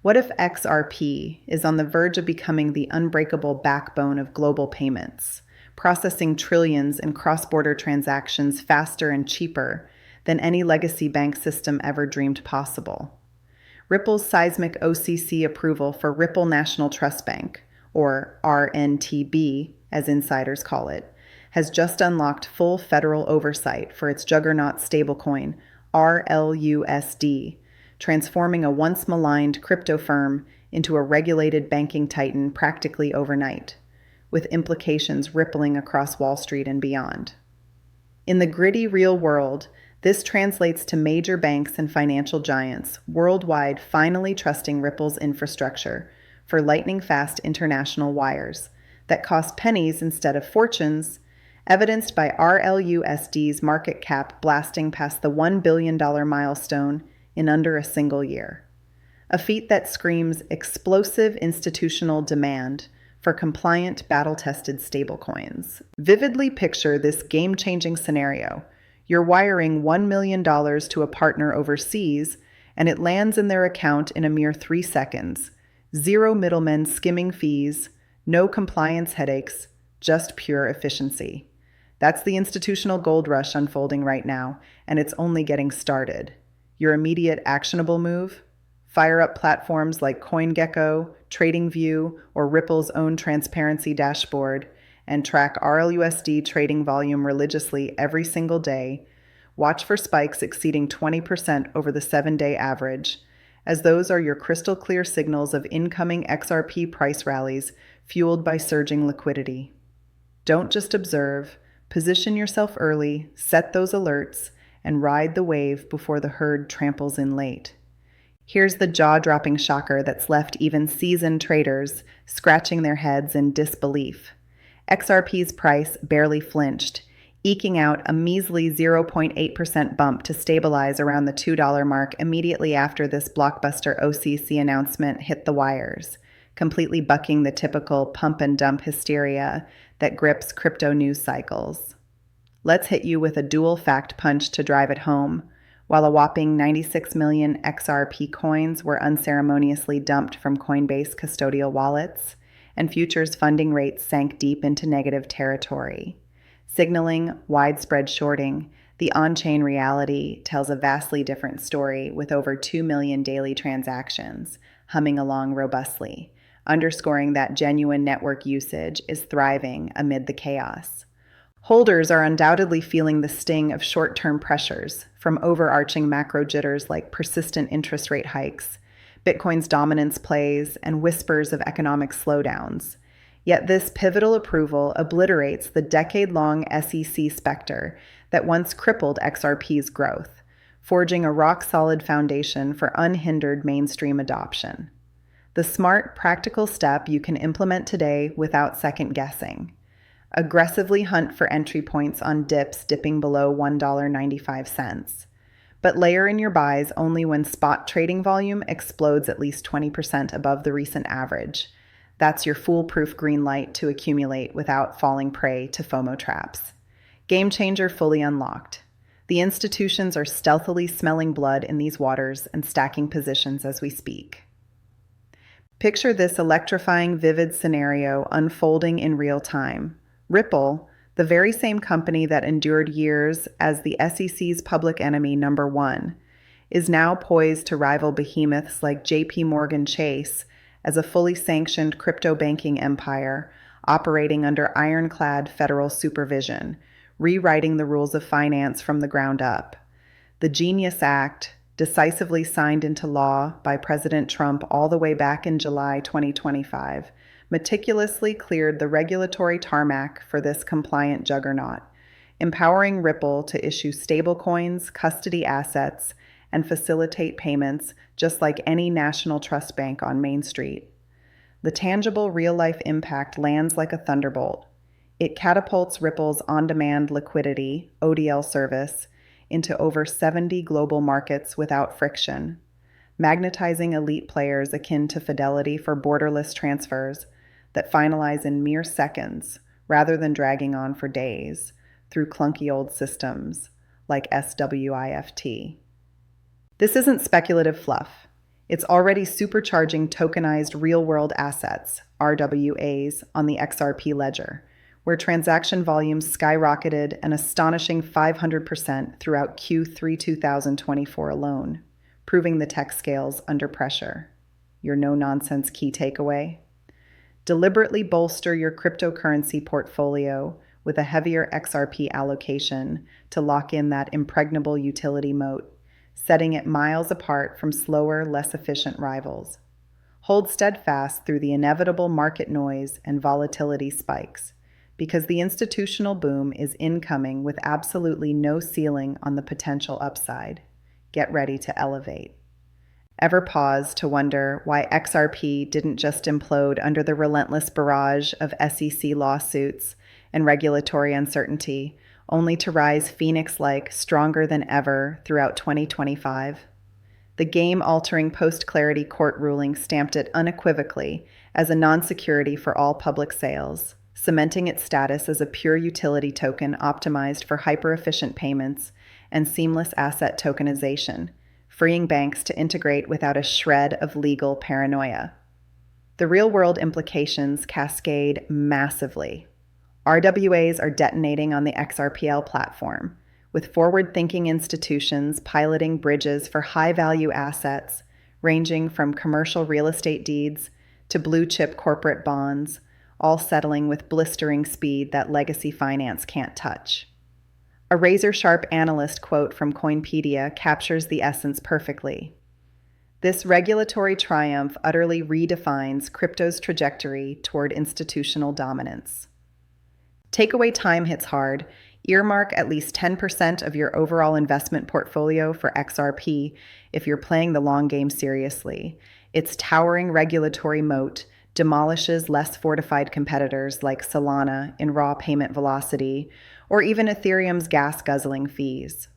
What if XRP is on the verge of becoming the unbreakable backbone of global payments, processing trillions in cross-border transactions faster and cheaper than any legacy bank system ever dreamed possible? Ripple's seismic OCC approval for Ripple National Trust Bank, or RNTB as insiders call it, has just unlocked full federal oversight for its juggernaut stablecoin, RLUSD, transforming a once maligned crypto firm into a regulated banking titan practically overnight, with implications rippling across Wall Street and beyond. In the gritty real world, this translates to major banks and financial giants worldwide finally trusting Ripple's infrastructure for lightning-fast international wires that cost pennies instead of fortunes, evidenced by RLUSD's market cap blasting past the $1 billion milestone in under a single year. A feat that screams explosive institutional demand for compliant, battle-tested stablecoins. Vividly picture this game-changing scenario. You're wiring $1 million to a partner overseas, and it lands in their account in a mere 3 seconds. Zero middlemen skimming fees, no compliance headaches, just pure efficiency. That's the institutional gold rush unfolding right now, and it's only getting started. Your immediate actionable move? Fire up platforms like CoinGecko, TradingView, or Ripple's own transparency dashboard and track RLUSD trading volume religiously every single day. Watch for spikes exceeding 20% over the 7-day average, as those are your crystal clear signals of incoming XRP price rallies fueled by surging liquidity. Don't just observe, position yourself early, set those alerts, and ride the wave before the herd tramples in late. Here's the jaw-dropping shocker that's left even seasoned traders scratching their heads in disbelief. XRP's price barely flinched, eking out a measly 0.8% bump to stabilize around the $2 mark immediately after this blockbuster OCC announcement hit the wires, completely bucking the typical pump-and-dump hysteria that grips crypto news cycles. Let's hit you with a dual fact punch to drive it home. While a whopping 96 million XRP coins were unceremoniously dumped from Coinbase custodial wallets, and futures funding rates sank deep into negative territory, signaling widespread shorting, the on-chain reality tells a vastly different story with over 2 million daily transactions, humming along robustly, underscoring that genuine network usage is thriving amid the chaos. Holders are undoubtedly feeling the sting of short-term pressures from overarching macro jitters like persistent interest rate hikes, Bitcoin's dominance plays, and whispers of economic slowdowns. Yet this pivotal approval obliterates the decade-long SEC specter that once crippled XRP's growth, forging a rock-solid foundation for unhindered mainstream adoption. The smart, practical step you can implement today without second-guessing. Aggressively hunt for entry points on dips dipping below $1.95. But layer in your buys only when spot trading volume explodes at least 20% above the recent average. That's your foolproof green light to accumulate without falling prey to FOMO traps. Game changer fully unlocked. The institutions are stealthily smelling blood in these waters and stacking positions as we speak. Picture this electrifying, vivid scenario unfolding in real time. Ripple, the very same company that endured years as the SEC's public enemy number one, is now poised to rival behemoths like JP Morgan Chase as a fully sanctioned crypto banking empire operating under ironclad federal supervision, rewriting the rules of finance from the ground up. The Genius Act, decisively signed into law by President Trump all the way back in July 2025, meticulously cleared the regulatory tarmac for this compliant juggernaut, empowering Ripple to issue stablecoins, custody assets, and facilitate payments just like any national trust bank on Main Street. The tangible real-life impact lands like a thunderbolt. It catapults Ripple's on-demand liquidity, ODL service, into over 70 global markets without friction, magnetizing elite players akin to Fidelity for borderless transfers that finalize in mere seconds rather than dragging on for days through clunky old systems like SWIFT. This isn't speculative fluff. It's already supercharging tokenized real-world assets, RWAs, on the XRP ledger, where transaction volumes skyrocketed an astonishing 500% throughout Q3 2024 alone, proving the tech scales under pressure. Your no-nonsense key takeaway? Deliberately bolster your cryptocurrency portfolio with a heavier XRP allocation to lock in that impregnable utility moat, setting it miles apart from slower, less efficient rivals. Hold steadfast through the inevitable market noise and volatility spikes, because the institutional boom is incoming with absolutely no ceiling on the potential upside. Get ready to elevate. Ever pause to wonder why XRP didn't just implode under the relentless barrage of SEC lawsuits and regulatory uncertainty, only to rise phoenix-like, stronger than ever throughout 2025? The game-altering post-clarity court ruling stamped it unequivocally as a non-security for all public sales, cementing its status as a pure utility token optimized for hyper-efficient payments and seamless asset tokenization, freeing banks to integrate without a shred of legal paranoia. The real-world implications cascade massively. RWAs are detonating on the XRPL platform, with forward-thinking institutions piloting bridges for high-value assets ranging from commercial real estate deeds to blue-chip corporate bonds, all settling with blistering speed that legacy finance can't touch. A razor-sharp analyst quote from Coinpedia captures the essence perfectly. This regulatory triumph utterly redefines crypto's trajectory toward institutional dominance. Takeaway time hits hard. Earmark at least 10% of your overall investment portfolio for XRP if you're playing the long game seriously. Its towering regulatory moat demolishes less fortified competitors like Solana in raw payment velocity, or even Ethereum's gas-guzzling fees.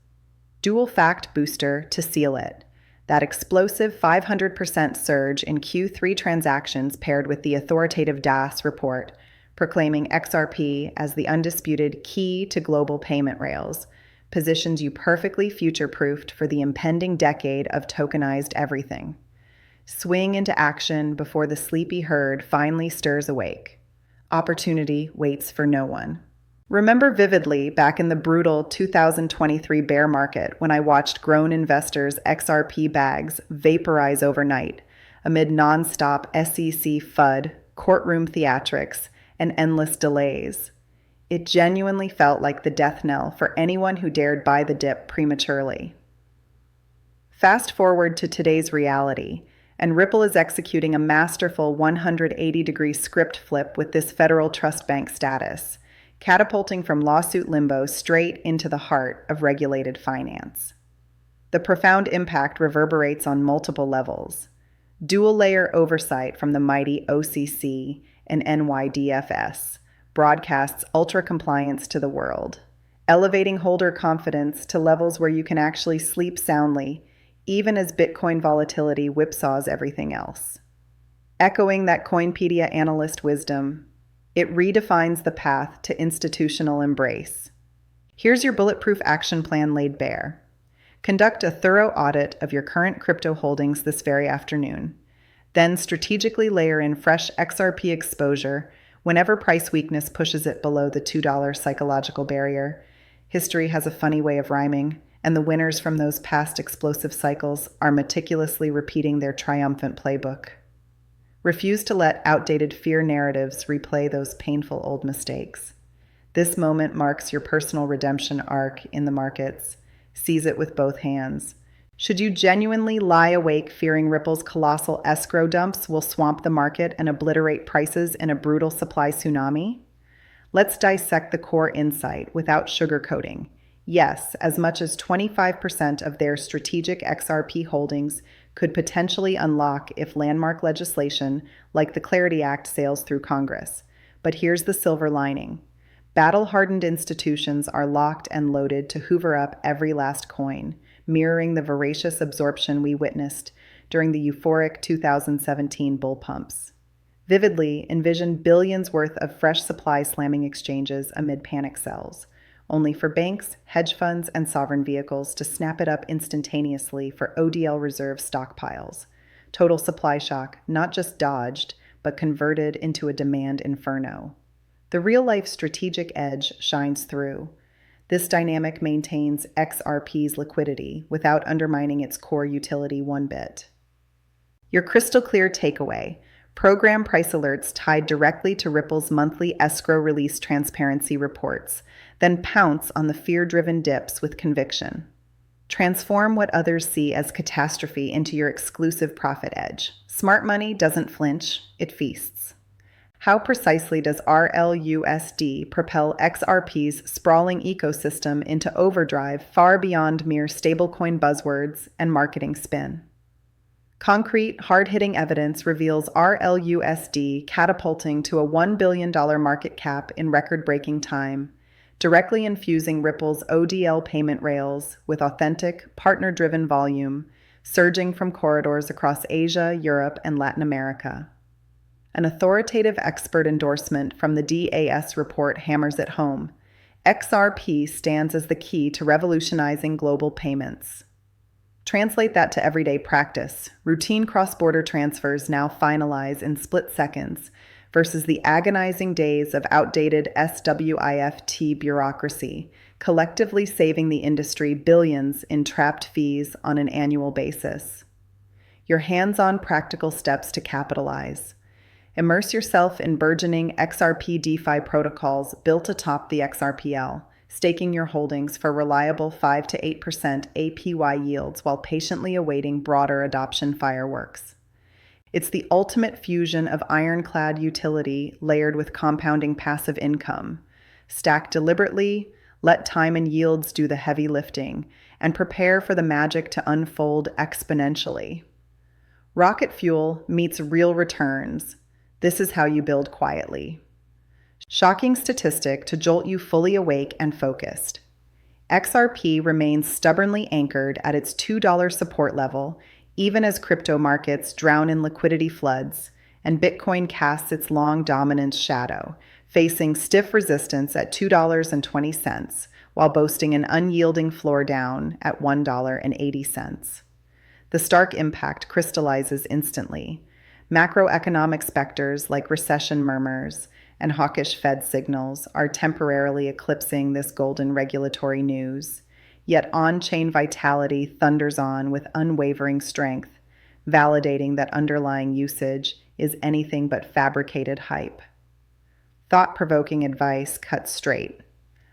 Dual fact booster to seal it. That explosive 500% surge in Q3 transactions paired with the authoritative DAS report proclaiming XRP as the undisputed key to global payment rails positions you perfectly future-proofed for the impending decade of tokenized everything. Swing into action before the sleepy herd finally stirs awake. Opportunity waits for no one. Remember vividly back in the brutal 2023 bear market when I watched grown investors' XRP bags vaporize overnight amid nonstop SEC FUD, courtroom theatrics, and endless delays. It genuinely felt like the death knell for anyone who dared buy the dip prematurely. Fast forward to today's reality, and Ripple is executing a masterful 180-degree script flip with this federal trust bank status, catapulting from lawsuit limbo straight into the heart of regulated finance. The profound impact reverberates on multiple levels. Dual-layer oversight from the mighty OCC and NYDFS broadcasts ultra-compliance to the world, elevating holder confidence to levels where you can actually sleep soundly, even as Bitcoin volatility whipsaws everything else. Echoing that Coinpedia analyst wisdom, it redefines the path to institutional embrace. Here's your bulletproof action plan laid bare. Conduct a thorough audit of your current crypto holdings this very afternoon. Then strategically layer in fresh XRP exposure whenever price weakness pushes it below the $2 psychological barrier. History has a funny way of rhyming, and the winners from those past explosive cycles are meticulously repeating their triumphant playbook. Refuse to let outdated fear narratives replay those painful old mistakes. This moment marks your personal redemption arc in the markets. Seize it with both hands. Should you genuinely lie awake fearing Ripple's colossal escrow dumps will swamp the market and obliterate prices in a brutal supply tsunami? Let's dissect the core insight without sugarcoating. Yes, as much as 25% of their strategic XRP holdings could potentially unlock if landmark legislation like the Clarity Act sails through Congress. But here's the silver lining. Battle-hardened institutions are locked and loaded to hoover up every last coin, mirroring the voracious absorption we witnessed during the euphoric 2017 bull pumps. Vividly, envision billions worth of fresh supply slamming exchanges amid panic sells, only for banks, hedge funds, and sovereign vehicles to snap it up instantaneously for ODL reserve stockpiles, Total supply shock, not just dodged, but converted into a demand inferno. The real-life strategic edge shines through. This dynamic maintains XRP's liquidity without undermining its core utility one bit. Your crystal clear takeaway: program price alerts tied directly to Ripple's monthly escrow release transparency reports, then pounce on the fear-driven dips with conviction. Transform what others see as catastrophe into your exclusive profit edge. Smart money doesn't flinch, it feasts. How precisely does RLUSD propel XRP's sprawling ecosystem into overdrive far beyond mere stablecoin buzzwords and marketing spin? Concrete, hard-hitting evidence reveals RLUSD catapulting to a $1 billion market cap in record-breaking time, directly infusing Ripple's ODL payment rails with authentic, partner-driven volume, surging from corridors across Asia, Europe, and Latin America. An authoritative expert endorsement from the DAS report hammers it home. XRP stands as the key to revolutionizing global payments. Translate that to everyday practice. Routine cross-border transfers now finalize in split seconds versus the agonizing days of outdated SWIFT bureaucracy, collectively saving the industry billions in trapped fees on an annual basis. Your hands-on practical steps to capitalize. Immerse yourself in burgeoning XRP DeFi protocols built atop the XRPL, staking your holdings for reliable 5 to 8% APY yields while patiently awaiting broader adoption fireworks. It's the ultimate fusion of ironclad utility layered with compounding passive income. Stack deliberately, let time and yields do the heavy lifting, and prepare for the magic to unfold exponentially. Rocket fuel meets real returns. This is how you build quietly. Shocking statistic to jolt you fully awake and focused. XRP remains stubbornly anchored at its $2 support level, even as crypto markets drown in liquidity floods, and Bitcoin casts its long dominance shadow, facing stiff resistance at $2.20, while boasting an unyielding floor down at $1.80. The stark impact crystallizes instantly. Macroeconomic specters like recession murmurs and hawkish Fed signals are temporarily eclipsing this golden regulatory news. Yet on-chain vitality thunders on with unwavering strength, validating that underlying usage is anything but fabricated hype. Thought-provoking advice cut straight.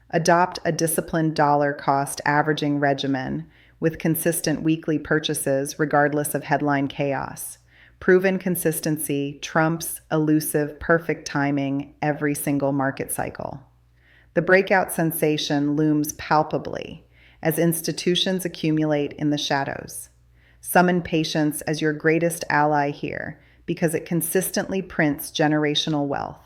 Adopt a disciplined dollar-cost averaging regimen with consistent weekly purchases regardless of headline chaos. Proven consistency trumps elusive perfect timing every single market cycle. The breakout sensation looms palpably as institutions accumulate in the shadows. Summon patience as your greatest ally here because it consistently prints generational wealth.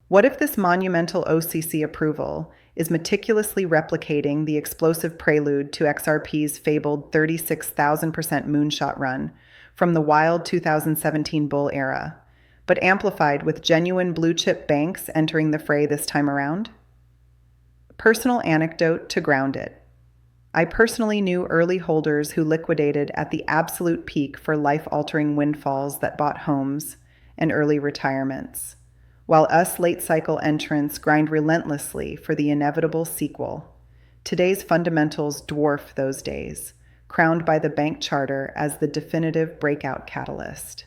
What if this monumental OCC approval is meticulously replicating the explosive prelude to XRP's fabled 36,000% moonshot run from the wild 2017 bull era, but amplified with genuine blue-chip banks entering the fray this time around? Personal anecdote to ground it. I personally knew early holders who liquidated at the absolute peak for life-altering windfalls that bought homes and early retirements, while us late-cycle entrants grind relentlessly for the inevitable sequel. Today's fundamentals dwarf those days, crowned by the bank charter as the definitive breakout catalyst.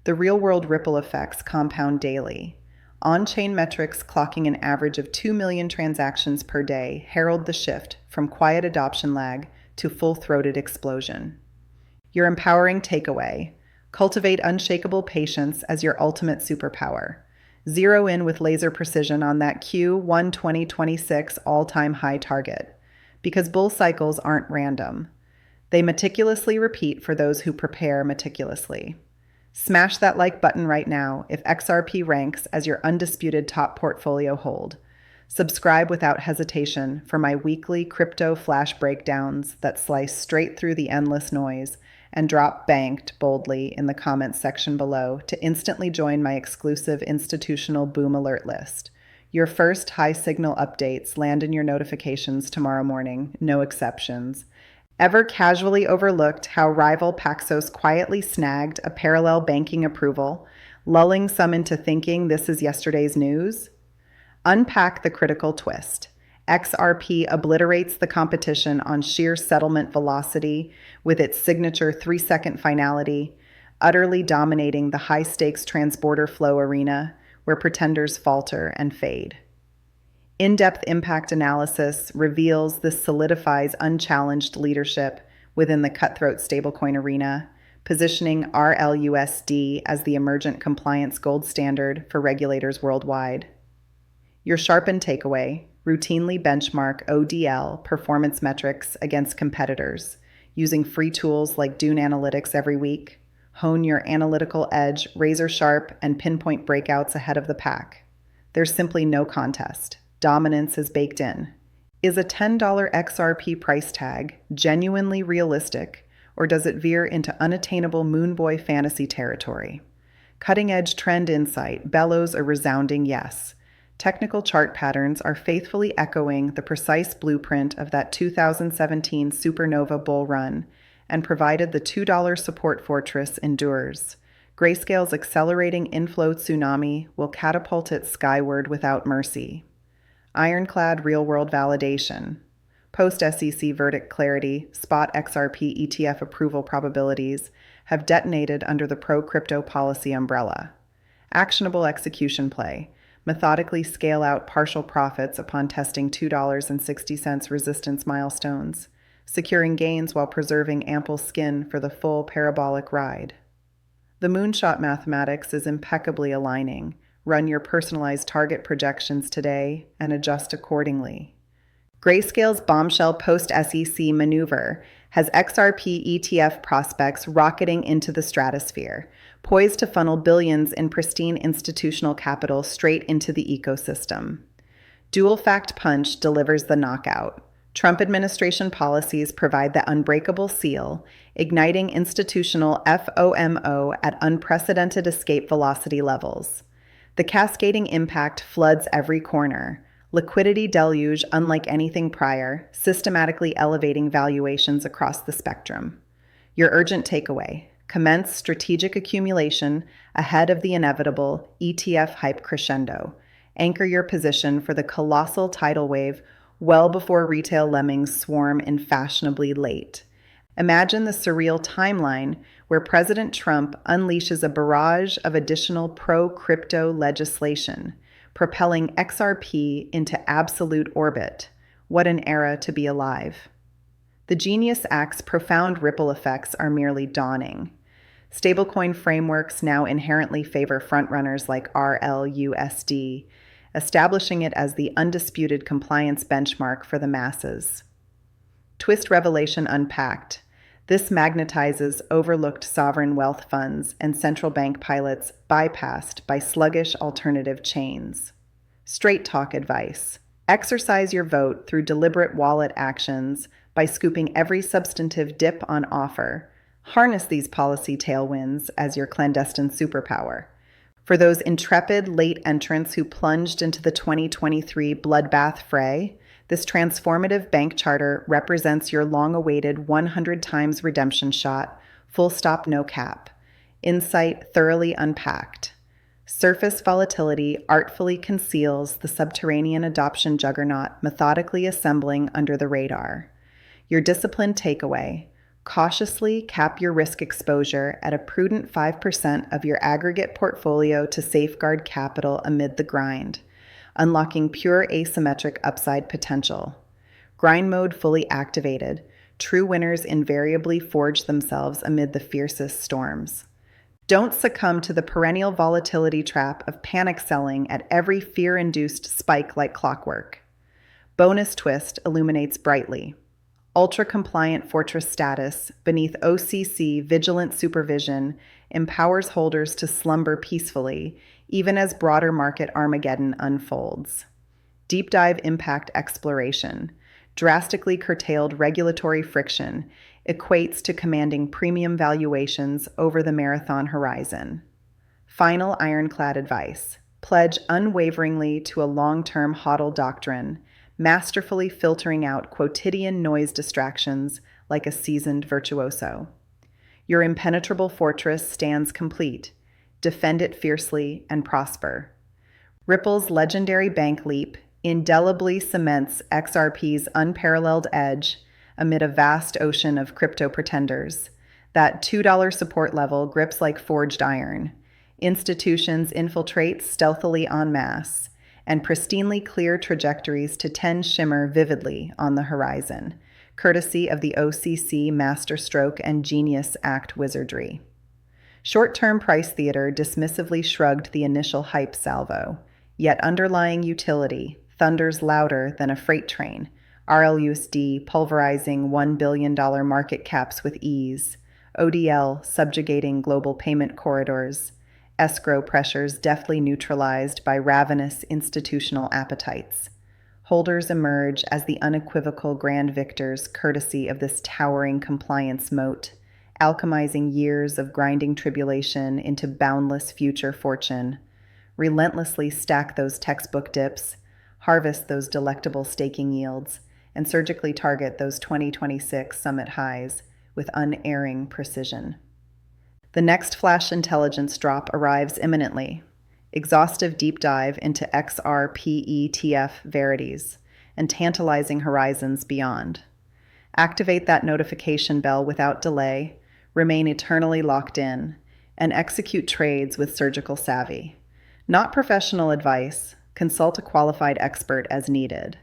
The real-world ripple effects compound daily. On-chain metrics clocking an average of 2 million transactions per day herald the shift from quiet adoption lag to full-throated explosion. Your empowering takeaway: cultivate unshakable patience as your ultimate superpower. Zero in with laser precision on that Q1 2026 all-time high target, because bull cycles aren't random. They meticulously repeat for those who prepare meticulously. Smash that like button right now if XRP ranks as your undisputed top portfolio hold. Subscribe without hesitation for my weekly crypto flash breakdowns that slice straight through the endless noise, and drop banked boldly in the comments section below to instantly join my exclusive institutional boom alert list. Your first high signal updates land in your notifications tomorrow morning, no exceptions. Ever casually overlooked how rival Paxos quietly snagged a parallel banking approval, lulling some into thinking this is yesterday's news? Unpack the critical twist. XRP obliterates the competition on sheer settlement velocity with its signature 3-second finality, utterly dominating the high-stakes transborder flow arena where pretenders falter and fade. In-depth impact analysis reveals this solidifies unchallenged leadership within the cutthroat stablecoin arena, positioning RLUSD as the emergent compliance gold standard for regulators worldwide. Your sharpened takeaway: routinely benchmark ODL performance metrics against competitors, using free tools like Dune Analytics every week. Hone your analytical edge razor sharp and pinpoint breakouts ahead of the pack. There's simply no contest. Dominance is baked in. Is a $10 XRP price tag genuinely realistic, or does it veer into unattainable moonboy fantasy territory? Cutting-edge trend insight bellows a resounding yes. Technical chart patterns are faithfully echoing the precise blueprint of that 2017 supernova bull run, and provided the $2 support fortress endures, Grayscale's accelerating inflow tsunami will catapult it skyward without mercy. Ironclad real-world validation. Post-SEC verdict clarity, spot XRP ETF approval probabilities have detonated under the pro-crypto policy umbrella. Actionable execution play. Methodically scale out partial profits upon testing $2.60 resistance milestones, securing gains while preserving ample skin for the full parabolic ride. The moonshot mathematics is impeccably aligning. Run your personalized target projections today and adjust accordingly. Grayscale's bombshell post-SEC maneuver has XRP ETF prospects rocketing into the stratosphere, poised to funnel billions in pristine institutional capital straight into the ecosystem. Dual fact punch delivers the knockout. Trump administration policies provide the unbreakable seal, igniting institutional FOMO at unprecedented escape velocity levels. The cascading impact floods every corner. Liquidity deluge unlike anything prior, systematically elevating valuations across the spectrum. Your urgent takeaway: commence strategic accumulation ahead of the inevitable ETF hype crescendo. Anchor your position for the colossal tidal wave well before retail lemmings swarm in fashionably late. Imagine the surreal timeline where President Trump unleashes a barrage of additional pro-crypto legislation, propelling XRP into absolute orbit. What an era to be alive. The Genius Act's profound ripple effects are merely dawning. Stablecoin frameworks now inherently favor frontrunners like RLUSD, establishing it as the undisputed compliance benchmark for the masses. Twist revelation unpacked. This magnetizes overlooked sovereign wealth funds and central bank pilots bypassed by sluggish alternative chains. Straight talk advice. Exercise your vote through deliberate wallet actions by scooping every substantive dip on offer. Harness these policy tailwinds as your clandestine superpower. For those intrepid late entrants who plunged into the 2023 bloodbath fray, this transformative bank charter represents your long-awaited 100 times redemption shot, full stop, no cap. Insight thoroughly unpacked. Surface volatility artfully conceals the subterranean adoption juggernaut methodically assembling under the radar. Your disciplined takeaway: cautiously cap your risk exposure at a prudent 5% of your aggregate portfolio to safeguard capital amid the grind, unlocking pure asymmetric upside potential. Grind mode fully activated. True winners invariably forge themselves amid the fiercest storms. Don't succumb to the perennial volatility trap of panic selling at every fear-induced spike like clockwork. Bonus twist illuminates brightly. Ultra-compliant fortress status beneath OCC vigilant supervision empowers holders to slumber peacefully, even as broader market Armageddon unfolds. Deep dive impact exploration. Drastically curtailed regulatory friction equates to commanding premium valuations over the marathon horizon. Final ironclad advice: pledge unwaveringly to a long-term HODL doctrine, masterfully filtering out quotidian noise distractions like a seasoned virtuoso. Your impenetrable fortress stands complete. Defend it fiercely and prosper. Ripple's legendary bank leap indelibly cements XRP's unparalleled edge amid a vast ocean of crypto pretenders. That $2 support level grips like forged iron. Institutions infiltrate stealthily en masse, and pristinely clear trajectories to 10 shimmer vividly on the horizon, courtesy of the OCC masterstroke and genius act wizardry. Short-term price theater dismissively shrugged the initial hype salvo, yet underlying utility thunders louder than a freight train, RLUSD pulverizing $1 billion market caps with ease, ODL subjugating global payment corridors, escrow pressures deftly neutralized by ravenous institutional appetites. Holders emerge as the unequivocal grand victors courtesy of this towering compliance moat, alchemizing years of grinding tribulation into boundless future fortune. Relentlessly stack those textbook dips, harvest those delectable staking yields, and surgically target those 2026 summit highs with unerring precision. The next flash intelligence drop arrives imminently. Exhaustive deep dive into XRPETF verities and tantalizing horizons beyond. Activate that notification bell without delay, remain eternally locked in, and execute trades with surgical savvy. Not professional advice, consult a qualified expert as needed.